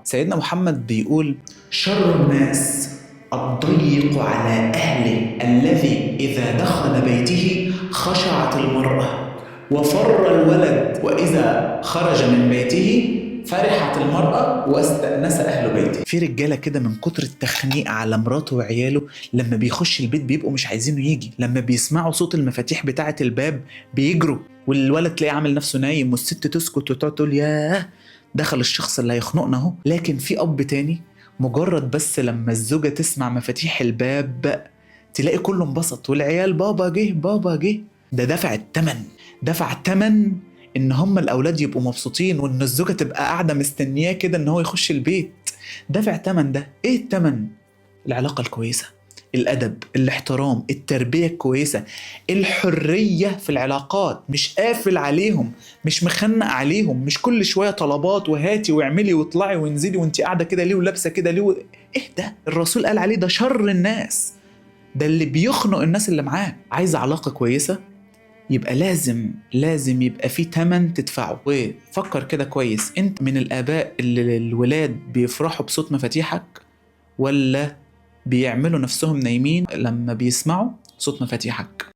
سيدنا محمد بيقول: شر الناس الضيق على أهله الذي إذا دخل بيته خشعت المرأة وفر الولد، وإذا خرج من بيته فرحت المرأة واستأنس أهل بيته. في رجالة كده من كتر التخنيق على مراته وعياله لما بيخش البيت بيبقوا مش عايزينه يجي، لما بيسمعوا صوت المفاتيح بتاعة الباب بيجروا، والولد تلاقيه عامل نفسه نايم والست تسكت وتقعد تقول: ياه دخل الشخص اللي هيخنقنا اهو. لكن في أب تاني مجرد بس لما الزوجة تسمع مفاتيح الباب تلاقي كله انبسط، والعيال بابا جه بابا جه. ده دفع التمن ان هم الاولاد يبقوا مبسوطين، وان الزوجة تبقى قاعدة مستنياه كده ان هو يخش البيت. دفع تمن. ده ايه التمن؟ العلاقة الكويسة، الأدب، الاحترام، التربية الكويسة، الحرية في العلاقات، مش قافل عليهم، مش مخنق عليهم، مش كل شوية طلبات وهاتي واعملي واطلعي وانزلي وانت قاعدة كده ليه ولابسة كده ليه ايه ده؟ الرسول قال عليه ده شر الناس، ده اللي بيخنق الناس اللي معاه. عايز علاقة كويسة يبقى لازم يبقى في تمن تدفعه. وفكر كده كويس، انت من الآباء اللي الولاد بيفرحوا بصوت مفاتيحك، ولا بيعملوا نفسهم نايمين لما بيسمعوا صوت مفاتيحك؟